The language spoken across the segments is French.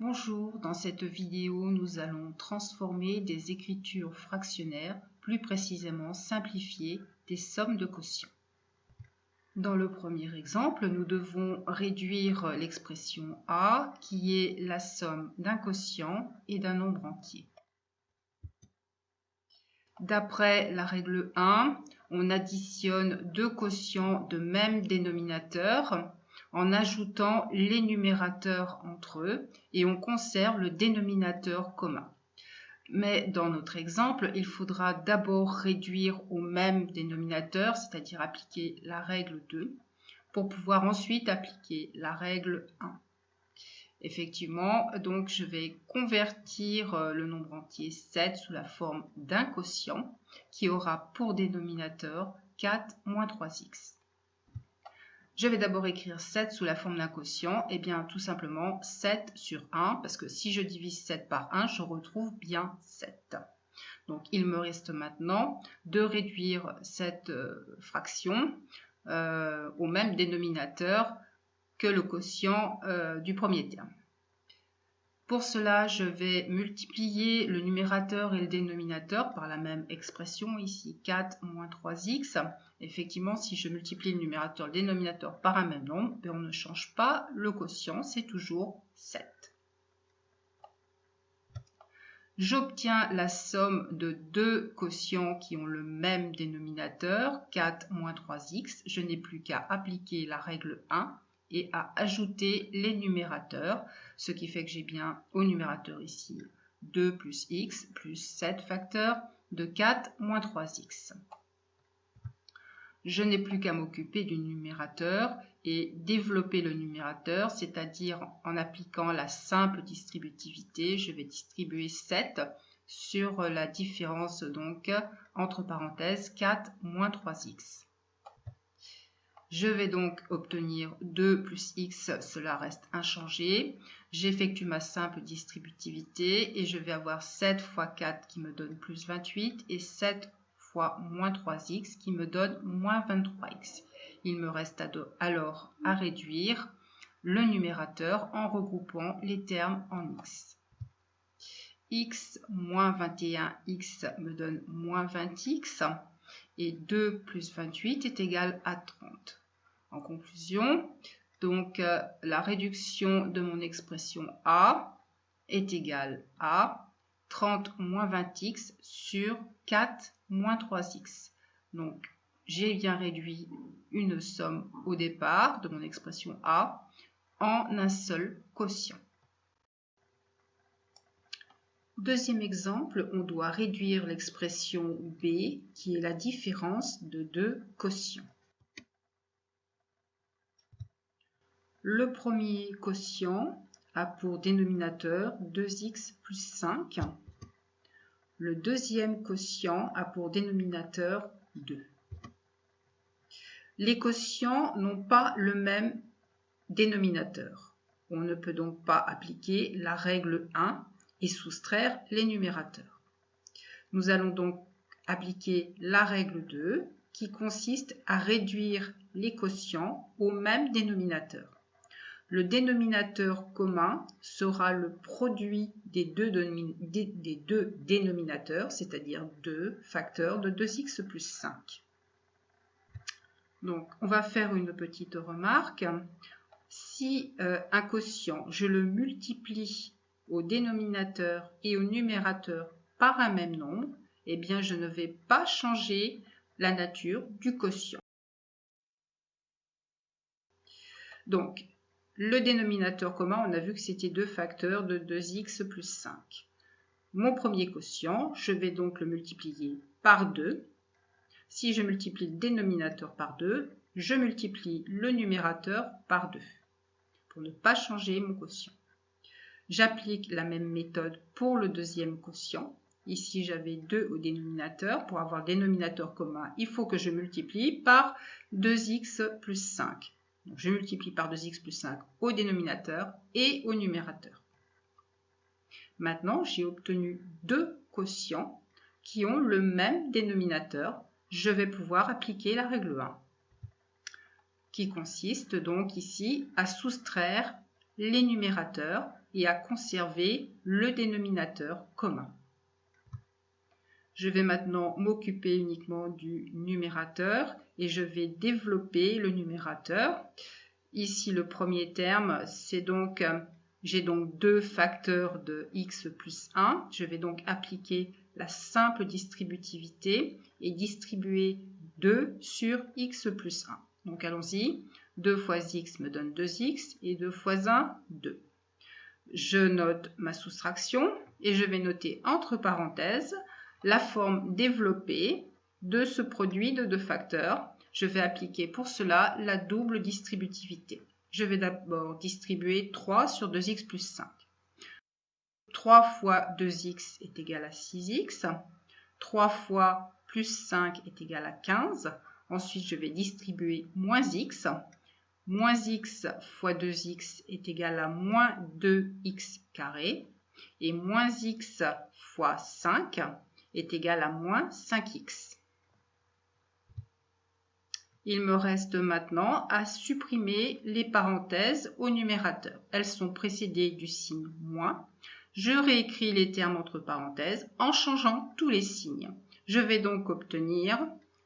Bonjour, dans cette vidéo, nous allons transformer des écritures fractionnaires, plus précisément simplifier des sommes de quotients. Dans le premier exemple, nous devons réduire l'expression A, qui est la somme d'un quotient et d'un nombre entier. D'après la règle 1, on additionne deux quotients de même dénominateur en ajoutant les numérateurs entre eux et on conserve le dénominateur commun. Mais dans notre exemple, il faudra d'abord réduire au même dénominateur, c'est-à-dire appliquer la règle 2, pour pouvoir ensuite appliquer la règle 1. Effectivement, donc je vais convertir le nombre entier 7 sous la forme d'un quotient qui aura pour dénominateur 4 moins 3x. Je vais d'abord écrire 7 sous la forme d'un quotient, et bien tout simplement 7 sur 1, parce que si je divise 7 par 1, je retrouve bien 7. Donc il me reste maintenant de réduire cette fraction au même dénominateur que le quotient du premier terme. Pour cela, je vais multiplier le numérateur et le dénominateur par la même expression, ici 4 moins 3x. Effectivement, si je multiplie le numérateur et le dénominateur par un même nombre, on ne change pas le quotient, c'est toujours 7. J'obtiens la somme de deux quotients qui ont le même dénominateur, 4 moins 3x. Je n'ai plus qu'à appliquer la règle 1 et à ajouter les numérateurs, ce qui fait que j'ai bien au numérateur ici 2 plus x plus 7 facteurs de 4 moins 3x. Je n'ai plus qu'à m'occuper du numérateur et développer le numérateur, c'est-à-dire en appliquant la simple distributivité, je vais distribuer 7 sur la différence donc entre parenthèses 4 moins 3x. Je vais donc obtenir 2 plus x, cela reste inchangé. J'effectue ma simple distributivité et je vais avoir 7 fois 4 qui me donne plus 28 et 7 fois moins 3x qui me donne moins 23x. Il me reste alors à réduire le numérateur en regroupant les termes en x. X moins 21x me donne moins 20x et 2 plus 28 est égal à 30. En conclusion, donc la réduction de mon expression A est égale à 30 moins 20x sur 4 moins 3x. Donc, j'ai bien réduit une somme au départ de mon expression A en un seul quotient. Deuxième exemple, on doit réduire l'expression B qui est la différence de deux quotients. Le premier quotient a pour dénominateur 2x plus 5. Le deuxième quotient a pour dénominateur 2. Les quotients n'ont pas le même dénominateur. On ne peut donc pas appliquer la règle 1 et soustraire les numérateurs. Nous allons donc appliquer la règle 2 qui consiste à réduire les quotients au même dénominateur. Le dénominateur commun sera le produit des deux dénominateurs, c'est-à-dire 2 facteurs de 2x plus 5. Donc, on va faire une petite remarque. Si un quotient, je le multiplie au dénominateur et au numérateur par un même nombre, eh bien, je ne vais pas changer la nature du quotient. Donc, le dénominateur commun, on a vu que c'était 2 facteurs de 2x plus 5. Mon premier quotient, je vais donc le multiplier par 2. Si je multiplie le dénominateur par 2, je multiplie le numérateur par 2 pour ne pas changer mon quotient. J'applique la même méthode pour le deuxième quotient. Ici, j'avais 2 au dénominateur. Pour avoir dénominateur commun, il faut que je multiplie par 2x plus 5. Donc, je multiplie par 2x plus 5 au dénominateur et au numérateur. Maintenant, j'ai obtenu deux quotients qui ont le même dénominateur. Je vais pouvoir appliquer la règle 1, qui consiste donc ici à soustraire les numérateurs et à conserver le dénominateur commun. Je vais maintenant m'occuper uniquement du numérateur et je vais développer le numérateur. Ici, le premier terme, c'est donc, j'ai donc 2 facteurs de x plus 1. Je vais donc appliquer la simple distributivité et distribuer 2 sur x plus 1. Donc allons-y, 2 fois x me donne 2x et 2 fois 1, 2. Je note ma soustraction et je vais noter entre parenthèses la forme développée de ce produit de 2 facteurs. Je vais appliquer pour cela la double distributivité. Je vais d'abord distribuer 3 sur 2x plus 5. 3 fois 2x est égal à 6x. 3 fois plus 5 est égal à 15. Ensuite, je vais distribuer moins x. Moins x fois 2x est égal à moins 2x carré. Et moins x fois 5 est égal à moins 5x. Il me reste maintenant à supprimer les parenthèses au numérateur. Elles sont précédées du signe moins. Je réécris les termes entre parenthèses en changeant tous les signes. Je vais donc obtenir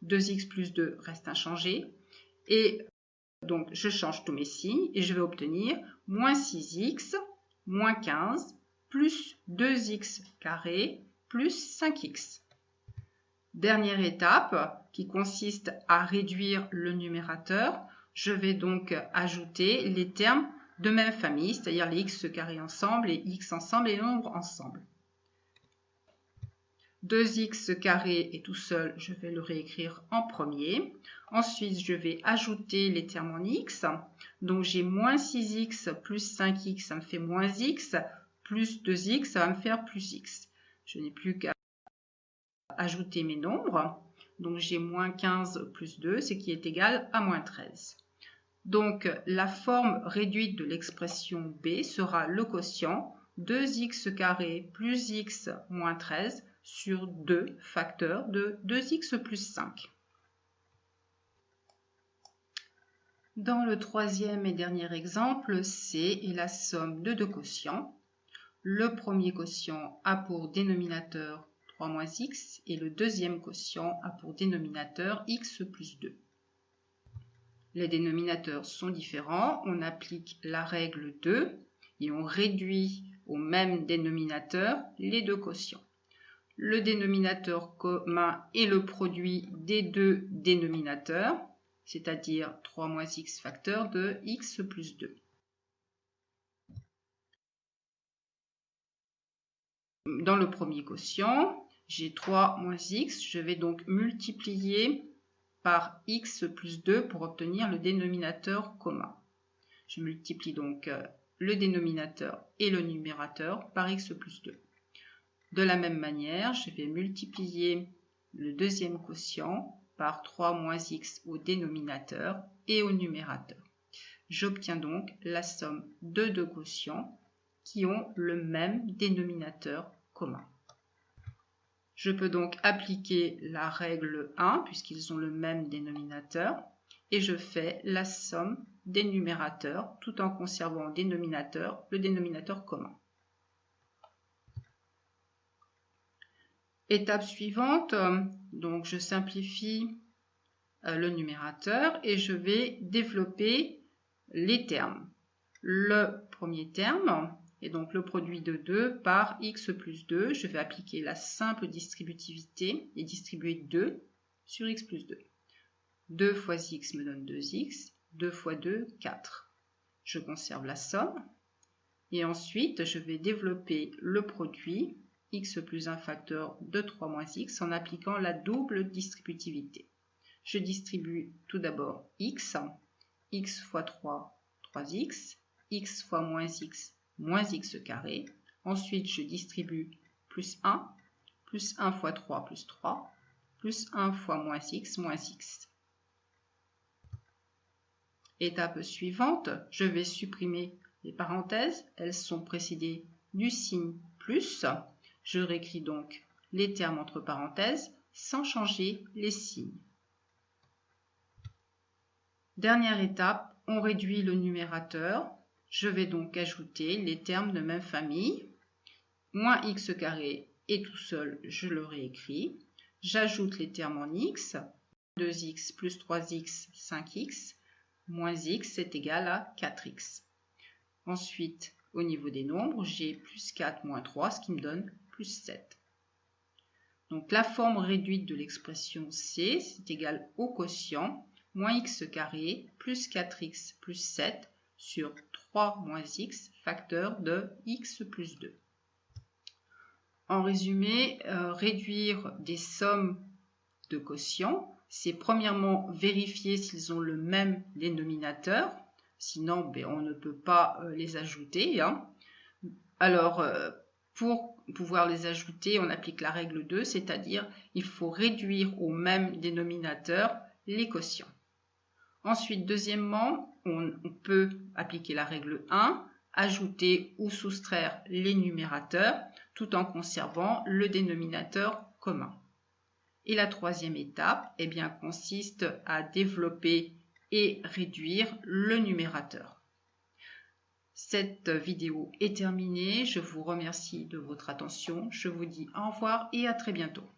2x plus 2 reste inchangé. Et donc je change tous mes signes et je vais obtenir moins 6x, moins 15, plus 2x carré, plus 5x. Dernière étape qui consiste à réduire le numérateur. Je vais donc ajouter les termes de même famille, c'est-à-dire les x carrés ensemble, les x ensemble et les nombres ensemble. 2x carré est tout seul, je vais le réécrire en premier. Ensuite, je vais ajouter les termes en x. Donc j'ai moins 6x plus 5x, ça me fait moins x, plus 2x, ça va me faire plus x. Je n'ai plus qu'à ajouter mes nombres. Donc j'ai moins 15 plus 2, ce qui est égal à moins 13. Donc la forme réduite de l'expression b sera le quotient 2x carré plus x moins 13 sur 2 facteurs de 2x plus 5. Dans le troisième et dernier exemple, C est la somme de 2 quotients. Le premier quotient a pour dénominateur 3 moins x et le deuxième quotient a pour dénominateur x plus 2. Les dénominateurs sont différents, on applique la règle 2 et on réduit au même dénominateur les 2 quotients. Le dénominateur commun est le produit des 2 dénominateurs, c'est-à-dire 3 moins x facteur de x plus 2. Dans le premier quotient, j'ai 3 moins x, je vais donc multiplier par x plus 2 pour obtenir le dénominateur commun. Je multiplie donc le dénominateur et le numérateur par x plus 2. De la même manière, je vais multiplier le deuxième quotient par 3 moins x au dénominateur et au numérateur. J'obtiens donc la somme de 2 quotients qui ont le même dénominateur commun. Je peux donc appliquer la règle 1 puisqu'ils ont le même dénominateur et je fais la somme des numérateurs tout en conservant le dénominateur commun. Étape suivante, donc je simplifie le numérateur et je vais développer les termes. Le premier terme est donc le produit de 2 par x plus 2. Je vais appliquer la simple distributivité et distribuer 2 sur x plus 2. 2 fois x me donne 2x, 2 fois 2, 4. Je conserve la somme et ensuite je vais développer le produit x plus 1 facteur de 3 moins x en appliquant la double distributivité. Je distribue tout d'abord x, x fois 3, 3x, x fois moins x carré. Ensuite, je distribue plus 1 fois 3 plus 3, plus 1 fois moins x. Étape suivante, je vais supprimer les parenthèses. Elles sont précédées du signe plus. Je réécris donc les termes entre parenthèses sans changer les signes. Dernière étape, on réduit le numérateur. Je vais donc ajouter les termes de même famille. Moins x carré est tout seul, je le réécris. J'ajoute les termes en x. 2x plus 3x, 5x, moins x est égal à 4x. Ensuite, au niveau des nombres, j'ai plus 4 moins 3, ce qui me donne plus 7. Donc la forme réduite de l'expression C, c'est égal au quotient, moins x carré, plus 4x plus 7, sur 3 moins x, facteur de x plus 2. En résumé, réduire des sommes de quotients, c'est premièrement vérifier s'ils ont le même dénominateur, sinon on ne peut pas les ajouter. Alors, pour pouvoir les ajouter, on applique la règle 2, c'est-à-dire il faut réduire au même dénominateur les quotients. Ensuite, deuxièmement, on peut appliquer la règle 1, ajouter ou soustraire les numérateurs tout en conservant le dénominateur commun. Et la troisième étape consiste à développer et réduire le numérateur. Cette vidéo est terminée. Je vous remercie de votre attention. Je vous dis au revoir et à très bientôt.